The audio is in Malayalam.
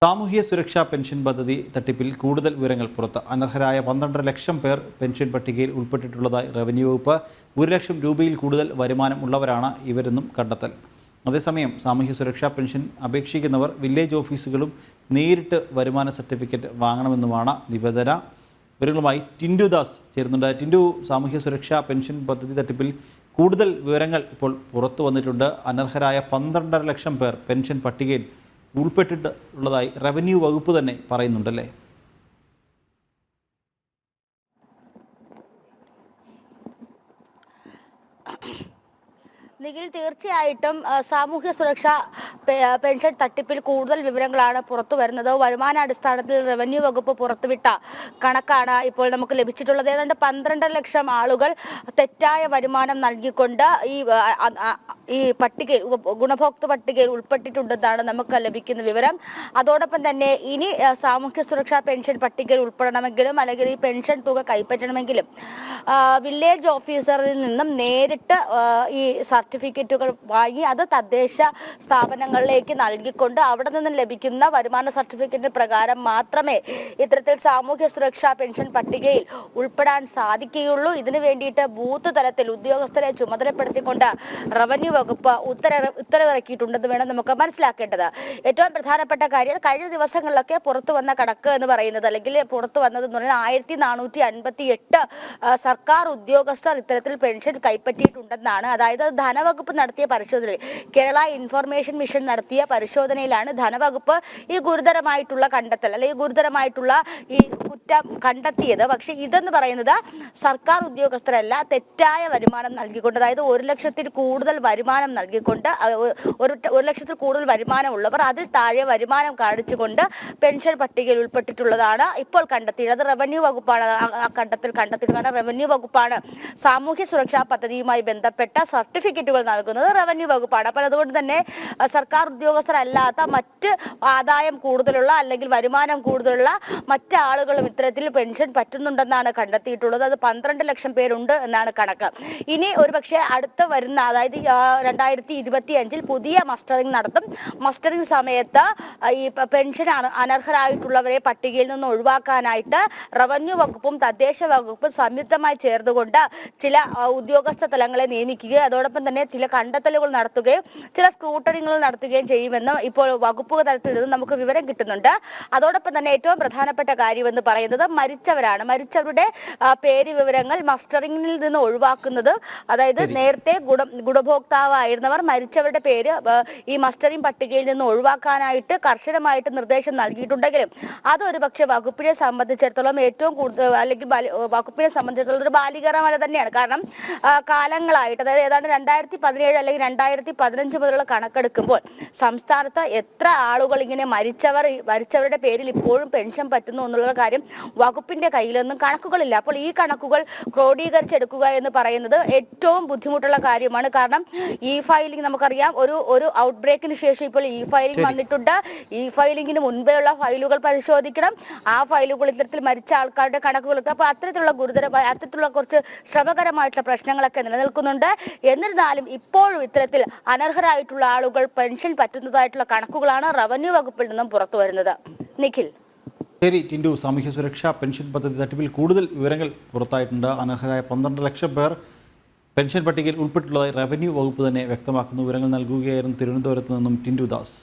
സാമൂഹ്യ സുരക്ഷാ പെൻഷൻ പദ്ധതി തട്ടിപ്പിൽ കൂടുതൽ വിവരങ്ങൾ പുറത്ത്. അനർഹരായ 12.5 ലക്ഷം പേർ പെൻഷൻ പട്ടികയിൽ ഉൾപ്പെട്ടിട്ടുള്ളതായി റവന്യൂ വകുപ്പ്. 1 ലക്ഷം രൂപയിൽ കൂടുതൽ വരുമാനം ഉള്ളവരാണ് ഇവരെന്നും കണ്ടെത്തൽ. അതേസമയം സാമൂഹ്യ സുരക്ഷാ പെൻഷൻ അപേക്ഷിക്കുന്നവർ വില്ലേജ് ഓഫീസുകളും നേരിട്ട് വരുമാന സർട്ടിഫിക്കറ്റ് വാങ്ങണമെന്നുമാണ് നിബന്ധന. വിവരങ്ങളുമായി ടിൻഡു ദാസ് ചേരുന്നുണ്ട്. ടിൻഡു, സാമൂഹ്യ സുരക്ഷാ പെൻഷൻ പദ്ധതി തട്ടിപ്പിൽ കൂടുതൽ വിവരങ്ങൾ ഇപ്പോൾ പുറത്തു വന്നിട്ടുണ്ട്. അനർഹരായ 12.5 ലക്ഷം പേർ പെൻഷൻ പട്ടികയിൽ ഉൾപ്പെട്ടിട്ടുള്ളതായി റവന്യൂ വകുപ്പ് തന്നെ പറയുന്നുണ്ടല്ലേ? നിഖിൽ, തീർച്ചയായിട്ടും സാമൂഹ്യ സുരക്ഷാ പെൻഷൻ തട്ടിപ്പിൽ കൂടുതൽ വിവരങ്ങളാണ് പുറത്തു വരുന്നത്. വരുമാനാടിസ്ഥാനത്തിൽ റവന്യൂ വകുപ്പ് പുറത്തുവിട്ട കണക്കാണ് ഇപ്പോൾ നമുക്ക് ലഭിച്ചിട്ടുള്ളത്. ഏതാണ്ട് 12 ലക്ഷം ആളുകൾ തെറ്റായ വരുമാനം നൽകിക്കൊണ്ട് ഈ പട്ടികയിൽ ഗുണഭോക്തൃ പട്ടികയിൽ ഉൾപ്പെട്ടിട്ടുണ്ടെന്നാണ് നമുക്ക് ലഭിക്കുന്ന വിവരം. അതോടൊപ്പം തന്നെ ഇനി സാമൂഹ്യ സുരക്ഷാ പെൻഷൻ പട്ടികയിൽ ഉൾപ്പെടണമെങ്കിലും അല്ലെങ്കിൽ ഈ പെൻഷൻ തുക കൈപ്പറ്റണമെങ്കിലും വില്ലേജ് ഓഫീസറിൽ നിന്നും നേരിട്ട് ഈ സർട്ടിഫിക്കറ്റുകൾ വാങ്ങി അത് തദ്ദേശ സ്ഥാപനങ്ങളിലേക്ക് നൽകിക്കൊണ്ട് അവിടെ നിന്ന് ലഭിക്കുന്ന വരുമാന സർട്ടിഫിക്കറ്റ് പ്രകാരം മാത്രമേ ഇത്തരത്തിൽ സാമൂഹ്യ സുരക്ഷാ പെൻഷൻ പട്ടികയിൽ ഉൾപ്പെടാൻ സാധിക്കുകയുള്ളൂ. ഇതിനു വേണ്ടിയിട്ട് ബൂത്ത് തലത്തിൽ ഉദ്യോഗസ്ഥരെ ചുമതലപ്പെടുത്തിക്കൊണ്ട് റവന്യൂ വകുപ്പ് ഉത്തരവിറക്കിയിട്ടുണ്ടെന്ന് വേണം നമുക്ക് മനസ്സിലാക്കേണ്ടത്. ഏറ്റവും പ്രധാനപ്പെട്ട കാര്യം, കഴിഞ്ഞ ദിവസങ്ങളിലൊക്കെ പുറത്തു വന്ന കണക്ക് എന്ന് പറയുന്നത്, അല്ലെങ്കിൽ പുറത്തു വന്നതെന്ന് പറയുന്നത് 1458 സർക്കാർ ഉദ്യോഗസ്ഥർ ഇത്തരത്തിൽ പെൻഷൻ കൈപ്പറ്റിയിട്ടുണ്ടെന്നാണ്. അതായത് ധനവകുപ്പ് നടത്തിയ പരിശോധനയിൽ, കേരള ഇൻഫർമേഷൻ മിഷൻ നടത്തിയ പരിശോധനയിലാണ് ധനവകുപ്പ് ഈ ഗുരുതരമായിട്ടുള്ള കണ്ടെത്തൽ അല്ലെങ്കിൽ ഗുരുതരമായിട്ടുള്ള ഈ കുറ്റം കണ്ടെത്തിയത്. പക്ഷെ ഇതെന്ന് പറയുന്നത് സർക്കാർ ഉദ്യോഗസ്ഥരല്ല, തെറ്റായ വരുമാനം നൽകിക്കൊണ്ട്, അതായത് 1 ലക്ഷത്തിൽ കൂടുതൽ വരുമാനം നൽകിക്കൊണ്ട്, 1 ലക്ഷത്തിൽ കൂടുതൽ വരുമാനമുള്ളവർ അതിൽ താഴെ വരുമാനം കാണിച്ചുകൊണ്ട് പെൻഷൻ പട്ടികയിൽ ഉൾപ്പെട്ടിട്ടുള്ളതാണ് ഇപ്പോൾ കണ്ടെത്തിയത്. അത് റവന്യൂ വകുപ്പാണ് ആ കണ്ടെത്തിയത്. റവന്യൂ വകുപ്പാണ് സാമൂഹ്യ സുരക്ഷാ പദ്ധതിയുമായി ബന്ധപ്പെട്ട സർട്ടിഫിക്കറ്റുകൾ നൽകുന്നത് റവന്യൂ വകുപ്പാണ്. അപ്പോൾ അതുകൊണ്ട് തന്നെ സർക്കാർ ഉദ്യോഗസ്ഥരല്ലാത്ത മറ്റ് ആദായം കൂടുതലുള്ള അല്ലെങ്കിൽ വരുമാനം കൂടുതലുള്ള മറ്റാളുകളും ഇത്തരത്തിൽ പെൻഷൻ പറ്റുന്നുണ്ടെന്നാണ് കണ്ടെത്തിയിട്ടുള്ളത്. അത് 12 ലക്ഷം പേരുണ്ട് എന്നാണ് കണക്ക്. ഇനി ഒരുപക്ഷെ അടുത്ത വരുന്ന, അതായത് 2025 പുതിയ മസ്റ്ററിംഗ് നടത്തും. മസ്റ്ററിംഗ് സമയത്ത് ഈ പെൻഷൻ അനർഹരായിട്ടുള്ളവരെ പട്ടികയിൽ നിന്ന് ഒഴിവാക്കാനായിട്ട് റവന്യൂ വകുപ്പും തദ്ദേശ വകുപ്പും സംയുക്തമായി ചേർന്നുകൊണ്ട് ചില ഉദ്യോഗസ്ഥ തലങ്ങളെ നിയമിക്കുകയും അതോടൊപ്പം തന്നെ ചില കണ്ടെത്തലുകൾ നടത്തുകയും ചില സ്ക്രൂട്ടനിങ്ങൾ നടത്തുകയും ചെയ്യുമെന്ന് ഇപ്പോൾ വകുപ്പ് തലത്തിൽ നിന്ന് നമുക്ക് വിവരം കിട്ടുന്നുണ്ട്. അതോടൊപ്പം തന്നെ ഏറ്റവും പ്രധാനപ്പെട്ട കാര്യം എന്ന് പറയുന്നത് മരിച്ചവരാണ്. മരിച്ചവരുടെ പേര് വിവരങ്ങൾ മസ്റ്ററിംഗിൽ നിന്ന് ഒഴിവാക്കുന്നത്, അതായത് നേരത്തെ ഗുണഭോക്താവായിരുന്നവർ മരിച്ചവരുടെ പേര് ഈ മസ്റ്ററിംഗ് പട്ടികയിൽ നിന്ന് ഒഴിവാക്കാനായിട്ട് കർശനമായിട്ട് നിർദ്ദേശം നൽകിയിട്ടുണ്ടെങ്കിലും അതൊരു പക്ഷെ വകുപ്പിനെ സംബന്ധിച്ചിടത്തോളം ഏറ്റവും കൂടുതൽ, അല്ലെങ്കിൽ വകുപ്പിനെ സംബന്ധിച്ചിടത്തോളം ഒരു ബാലികരമല തന്നെയാണ്. കാരണം കാലങ്ങളായിട്ട്, അതായത് ഏതാണ്ട് 2017 അല്ലെങ്കിൽ 2015 മുതലുള്ള കണക്കെടുക്കുമ്പോൾ സംസ്ഥാനത്ത് എത്ര ആളുകൾ ഇങ്ങനെ മരിച്ചവരുടെ പേരിൽ ഇപ്പോഴും പെൻഷൻ പറ്റുന്നു എന്നുള്ള കാര്യം വകുപ്പിന്റെ കയ്യിലൊന്നും കണക്കുകളില്ല. അപ്പോൾ ഈ കണക്കുകൾ ക്രോഡീകരിച്ചെടുക്കുക എന്ന് പറയുന്നത് ഏറ്റവും ബുദ്ധിമുട്ടുള്ള കാര്യമാണ്. കാരണം ഈ ഫയലിംഗ് നമുക്കറിയാം, ഒരു ഔട്ട് ബ്രേക്കിന് ശേഷം ഇപ്പോൾ ഈ ഫയലിംഗ് വന്നിട്ടുണ്ട്. ഈ ഫയലിംഗിന് മുൻപേ ഉള്ള ഫയലുകൾ പരിശോധിക്കണം. ആ ഫയലുകൾ ഇത്തരത്തിൽ മരിച്ച ആൾക്കാരുടെ കണക്കുകളൊക്കെ, അപ്പോൾ അത്തരത്തിലുള്ള കുറച്ച് ശ്രമകരമായിട്ടുള്ള പ്രശ്നങ്ങളൊക്കെ നിലനിൽക്കുന്നുണ്ട്. എന്നിരുന്നാലും ഇപ്പോഴും ഇത്തരത്തിൽ അനർഹരായിട്ടുള്ള ആളുകൾ പെൻഷൻ പറ്റുന്നതായിട്ടുള്ള കണക്കുകളാണ് റവന്യൂ വകുപ്പിൽ നിന്നും പുറത്തു വരുന്നത്. നിഖിൽ. ശരി ടിൻഡു, സാമൂഹ്യ സുരക്ഷാ പെൻഷൻ പദ്ധതി തട്ടിപ്പിൽ കൂടുതൽ വിവരങ്ങൾ പുറത്തായിട്ടുണ്ട്. അനർഹരായ 12 ലക്ഷം പേർ പെൻഷൻ പട്ടികയിൽ ഉൾപ്പെട്ടിട്ടുള്ളതായി റവന്യൂ വകുപ്പ് തന്നെ വ്യക്തമാക്കുന്നു. വിവരങ്ങൾ നൽകുകയായിരുന്നു തിരുവനന്തപുരത്ത് നിന്നും ടിൻഡു ദാസ്.